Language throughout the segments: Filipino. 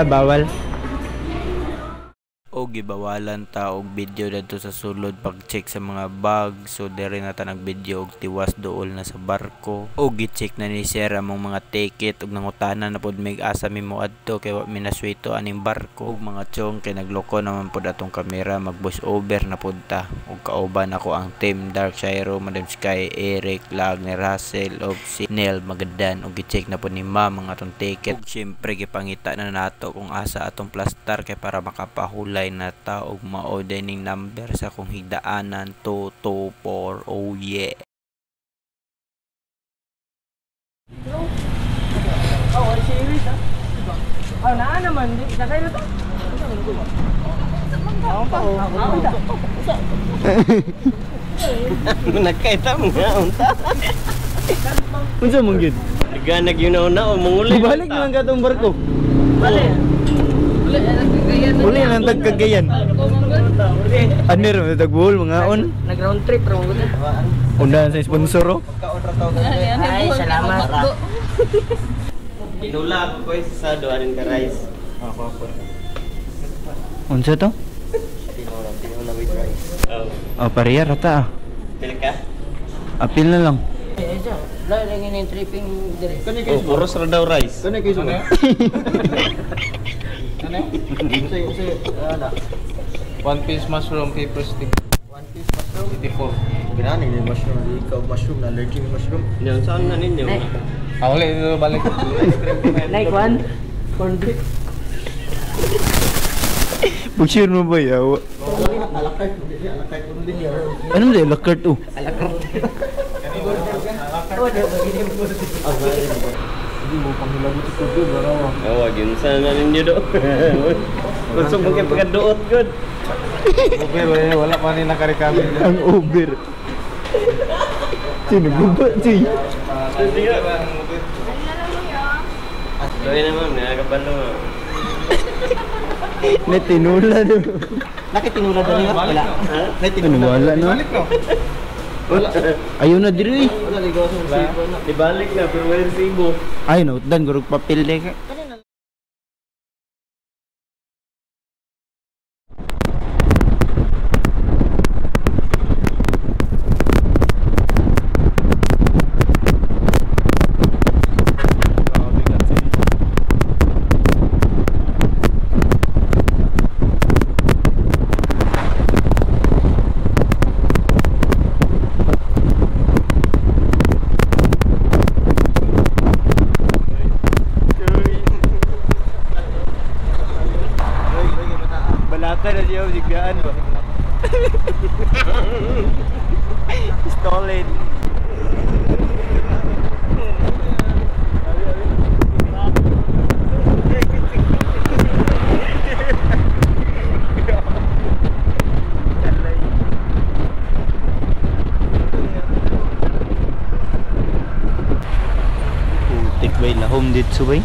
Bawal. O gibawalan ta og video dito sa sulod pag-check sa mga bag. So dere na ta nag-video og tiwas dool na sa barko. O gi-check na ni sir among mga ticket ug nangutana na pod mig asa mi mo adto kay wa mi naswito aning barko. Ug mga chong kay nagloko naman pod atong kamera, mag voice over na pod ta. Ug kauban ako ang team Dark Shiro, Madam Sky, Eric, Lagner, Russell ug si Nel Magadan. Ug gi-check na pod ni ma'am ang atong ticket. Ug syempre gipangita na nato kung asa atong plastar kay para makapahulay na ta og mao dining number sa kung higdaanan 224. Oh yeah. Oh, series ah. Oh, naa naman di sakay na to. Nagkaita mo nga unta. Unsa mong gid? Nagganag yun na o manguli. Balik na lang katong barko. Balik. Uli nang tagkagayan. Ano ron tagbuhol mga on? Nag round trip ro gud. Undahan sa sponsor ro. Ay, salamat. Inula ko sa doanin ka rice. Unsa to? Tinula with rice. Oh, pareha rata ah. Pili ka? Apil na lang. Lain lang ini tripping dire. Oh, puros ra daw rice. Kani kay sumo? One piece mushroom paper stick. One piece mushroom. 84. Ginani ni mushroom, ikaw mushroom na allergic mushroom. Yan saan na ninyo? Uli dito balik. Like one. Corn beef. Bugsir mo ba yaw? Ano mo dahil lakart oh? Hindi mo panghilagot ito doon, barawa. Oh, yun saan na ninyo do. Gusto mo kayo pagkaduot good. Uber wala pa rin nakarikami. Ang Uber. Sino guba si? Gawin naman, nakakabalo. Netinula do. Nakitinula dali nga wala. Ano wala no? Ayaw na diri. Wala ligaw sa sibo na. Ibalik na pero wala sibo. Ay no, dan gurug papel de ka. Balata na siya sigaan ba? Stolen. Putik bay lahom dito bay.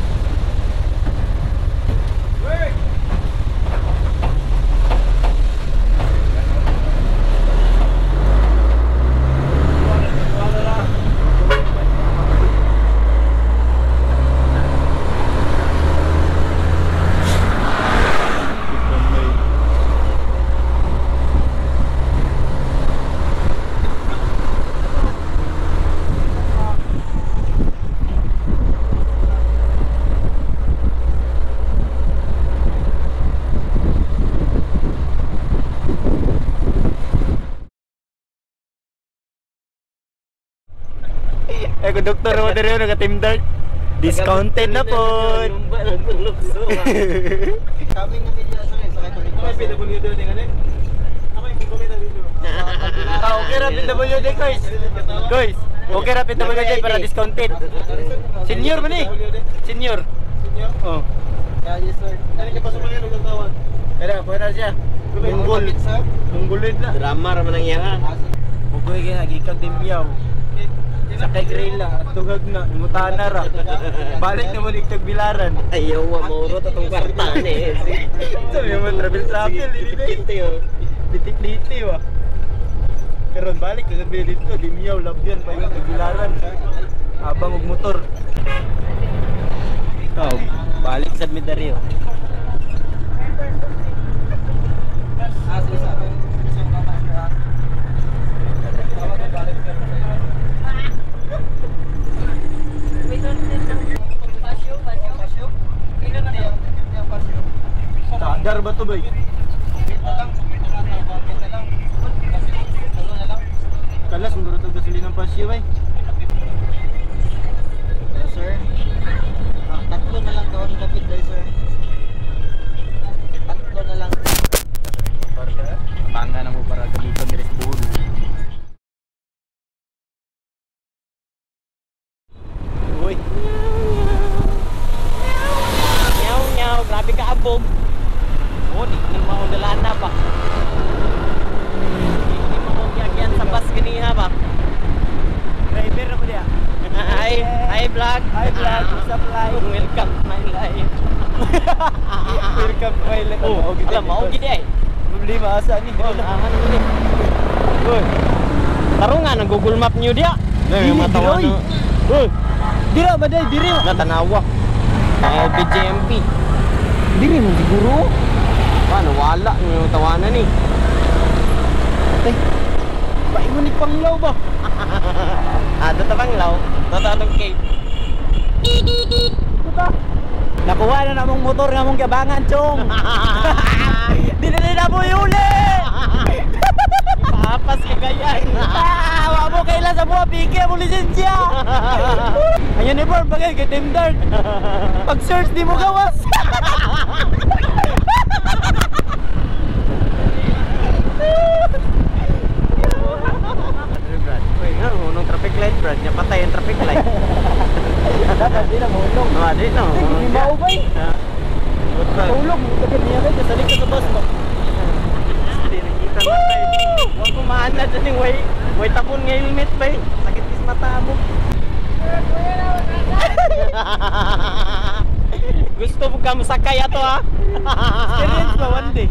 Ako doktor mo diri nga Team Dark. Discounted na po. Sabi nga nila sa sakay ko dito. PWD din ngani. Okay ra PWD guys. Guys, okay ra PWD para discounted. Senior man ni. Senior. Oh. Yes sir. Ano ka pasok man ng tawag? Era, pwera siya. Munggol. Munggolid na. Drama ra man ang iya ha. Bugoy kaya nagikag dimyaw. Sakay grilla, tugag na, mutana ra. Balik na mo ligtag bilaran. Ayaw mamuro tatong kwarta ni. Sabi mo travel Liti-liti wa. Karon balik ka sabi dito, dimyaw labyan pa yung bilaran. Habang og motor. Ikaw, balik sa Midario. Standar ba to boy? Kalas muro to gasolina ng pasyo bay. Sir. Tatlo na lang doon kapit day, sir. Tatlo na lang. Panga na mo para gamiton diri sa buhol. Uy. Nyaw nyaw, grabe ka abog. Oh, di ko na maundalaan na ba? Di mo magyagyan sa bus kanina ba? Driver ako diya. Hi vlog. Hi vlog, what's up live? Welcome to my life. Welcome to my life. Oh, alam mo gid ay. Problema asa ni? Oh, aman ni. Uy. Tarungan ang Google Map niyo diya. May matawan. Uy. Dira ba day diri? Natanawa. BJMP. Diri mo siguro. Paano wala niyo tawanan ni? Tay. Paingon ni Panglaw ba? Dito Panglaw. Dito atong cave. Puta. Nakuha na namong motor nga mong gabangan, chong. Dili na mo yuli. Papas ka gayan. Wa mo kailan sa buha pike mo lisensya. Ayan ni Bor bagay kay Team Dart. Pag search di mo gawas. Unong traffic light, Brad. Nya patay ang traffic light. Dapat di na mahulog. Di na. Hindi maubay. Mahulog. Tapos niya kayo. Salig ka sa bus mo. Hindi nakita matay. Huwag kumaan na dyan yung way tapon nga helmet ba eh. Sakit kis mata mo. Gusto mo ka masakay ato ha? Experience ba one day?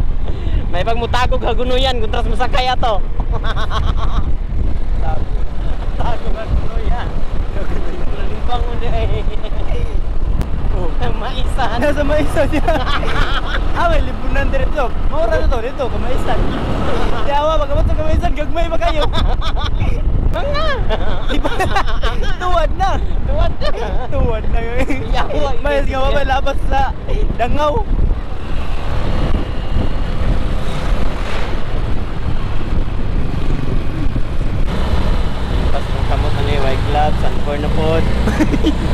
May pagmutagog hagunuyan kung tras masakay ato. Tago ka tuloy yan. Limbang mo na eh. Maisan. Nasa maisan niya. May libunan dito. Maura na to dito, kamaisan. Tiyawa, pagkamat sa kamaisan, gagmay ba kayo? Mga! Tuwad na. Tuwad na. Mayas nga ba labas na dangaw. Kamot na niya, may gloves, sunburn na pod.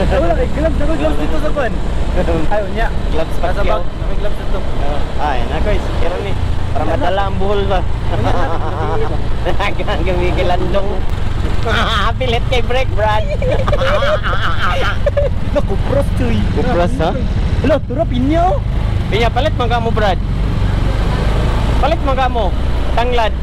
Wala kay gloves, ako gloves dito sa kon. Ayaw niya. Gloves pa siya. May gloves dito. Ay, na guys, kira ni. Para madala ang buhol ba? Gamigil landong. Pilit kay break, Brad. Kupros cuy. Kupros ha? Hello, turo pinyo. Pinya, palit mga mo, Brad. Palit mga mo. Tanglad.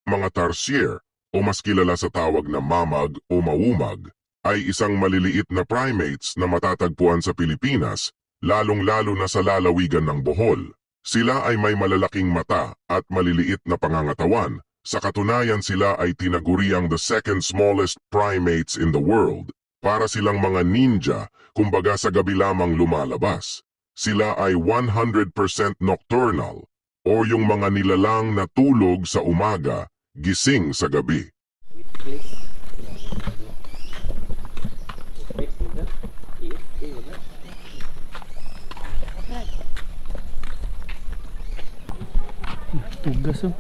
Mga tarsier o mas kilala sa tawag na mamag o mawumag ay isang maliliit na primates na matatagpuan sa Pilipinas, lalong-lalo na sa lalawigan ng Bohol. Sila ay may malalaking mata at maliliit na pangangatawan. Sa katunayan sila ay tinaguriang the second smallest primates in the world. Para silang mga ninja, kumbaga sa gabi lamang lumalabas. Sila ay 100% nocturnal o yung mga nilalang na tulog sa umaga, gising sa gabi. Tugas oh.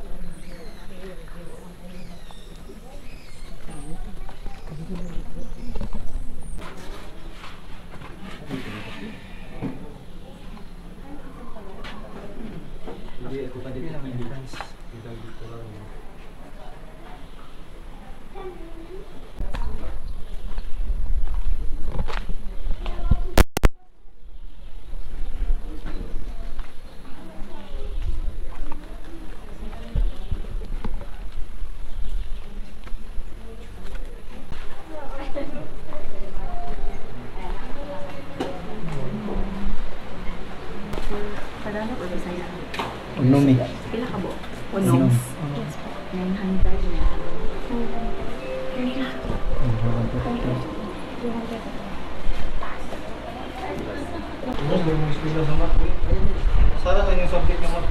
Unom eh. Pila ka bo? Unom. 900 na. Sana sa inyong subject naman.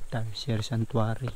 Tarsier Sanctuary.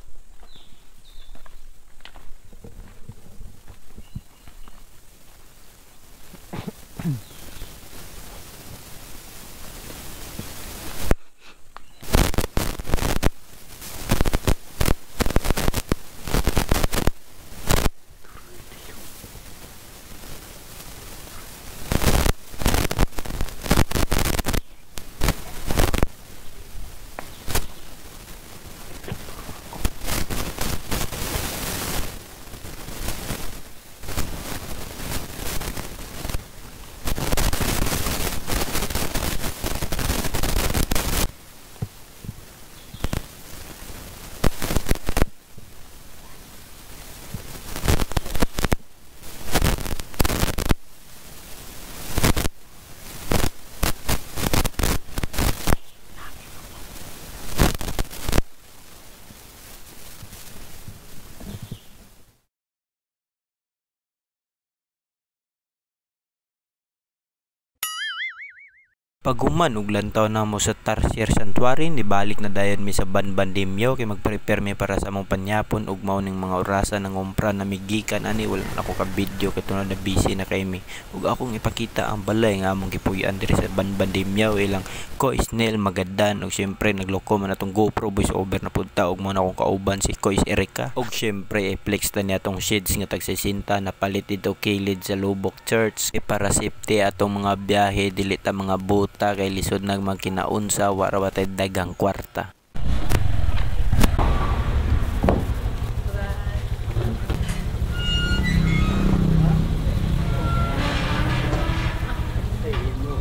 Paghuman ug lantaw na mo sa Tarsier Sanctuary, nibalik na dayon mi sa Banbandimyo kay mag-prepare mi para sa among panyapon ug mao ning mga orasan ng umpra na migikan ani wala na ako ka video kay tunod na busy na kay mi ug akong ipakita ang balay nga among gipuy-an diri sa Banbandimyo ilang ko Isnel Magadan ug syempre nagloko man atong GoPro voice over na punta ug mo na akong kauban si Kois Erika ug syempre i-flex ta niya atong shades nga tag 60 na palit dito kilid sa Lubok Church para safety atong mga biyahe dili ta mga boat kay lisod nag magkinaunsa wara watay dagang kwarta.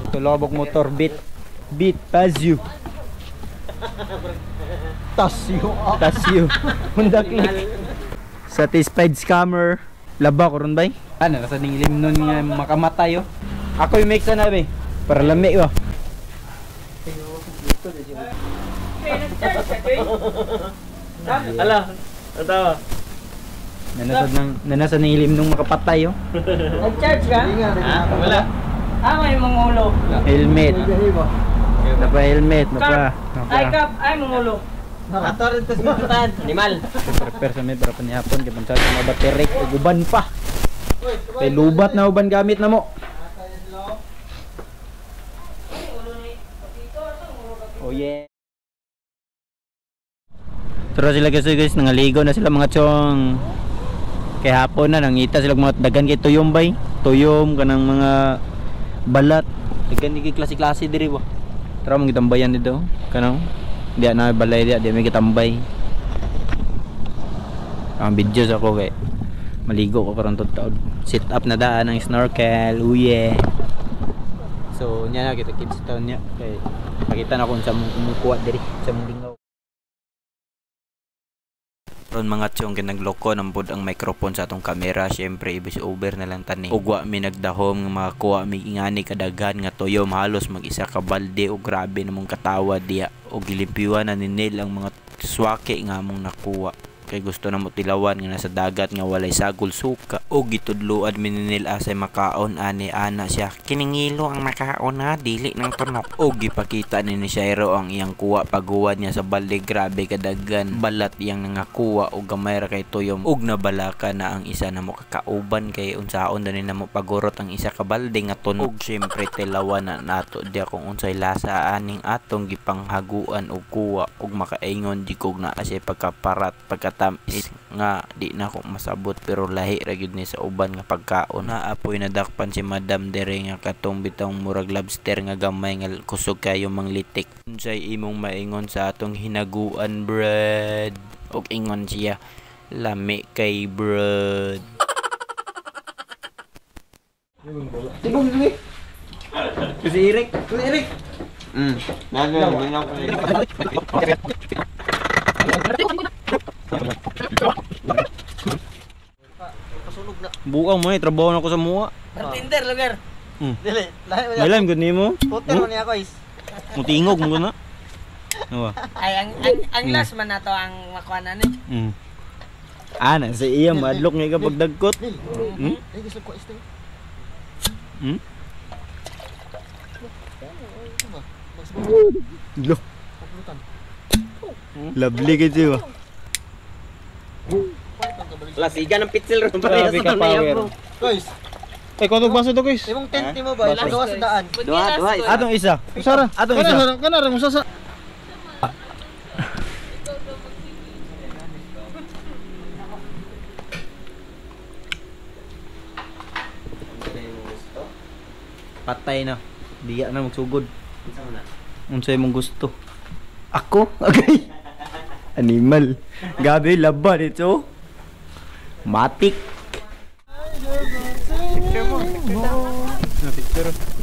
Tulobok motor beat Pazio. Tasyo Honda Click. Satisfied scammer. Laba ko ron bay. Ano nasa ning ilim nun nga makamatay oh. Ako yung mix na be. Para lami ba? Ala, atawa. Nanasa ng ilim nung makapatay oh. Nag-charge ka? Wala. May mangulo. Helmet. Napa-helmet, napa. Ay, Kap, ay mangulo. Nakator ito si Matan. Animal. Prepare sa may para panihapon kay pansad mga baterek ug uban pa. Kay lubat na uban gamit na mo. Oh yeah. Tara sila guys, nangaligo na sila mga chong. Kay hapon na nangita sila mga dagan kay tuyom bay. Tuyom kanang mga balat. Dagan iki klase-klase diri ba. Tara mong gitambayan dito. Kanang diya na balay diya may gitambay. Ang videos ako kay maligo ko karon taon. Sit up na daan ng snorkel. Oh yeah. So nya na kita kids taon niya kay pakita na kung sa kumukuha diri sa mong lingaw. Ron mga chong kinagloko ng pod ang microphone sa atong kamera, syempre ibis over na lang tani. Ugwa mi nagdahom nga makakuha mi ingani kadaghan nga tuyom halos mag-isa ka balde o grabe namong katawa diya o gilimpiwan na ni Neil ang mga swake nga among nakuha. kay gusto na mo tilawan nga nasa dagat nga walay sagol suka. O gitudluan mininil asay makaon ani ana siya. Kiningilo ang makaon na dili ng tunok. O gipakita ni Shairo ang iyang kuha paguwan niya sa balde, grabe kadagan. Balat iyang nangakuha og gamay ra kay tuyom. Og nabalaka na ang isa na mo kakauban kay unsaon dani na mo pagurot ang isa ka balde nga tunok. Og syempre tilawan na nato di kung unsay lasa aning atong gipanghaguan og kuha og makaingon di kog na asay pagkaparat pagkatamis nga di na ko masabot pero lahi ra gyud ni sa uban nga pagkaon. Naapoy nadakpan si Madam dere nga katong bitong murag lobster nga gamay nga kusog kayo manglitik. Unsay imong maingon sa atong hinaguan bread? Og ingon siya, lami kay bread. Tibong dili. Si Eric. Buang mo trabaho na ko sa muwa. Bartender lugar. Dili, lahi mo. Mailan gud nimo? Puter mo niya ko is. Mutingog mo na. Nawa. Ay ang last man nato ang makuanan ni. Ana sa iya madlok nga kapag dagkot. Ay gusto ko este. Lo. Lovely kayo. Lasigan ng pitsil ron pa Grabe ka power. Guys, Kung baso to guys. imong tent mo ba? Ilang gawa sa daan? Duha. Atong isa. Sara. Atong isa. Kana ra mo sa Patay na. Diya na magsugod. Unsay mong gusto? Ako? Okay. Animal. Gabi laban ito. Matik. Picture mo. Picture.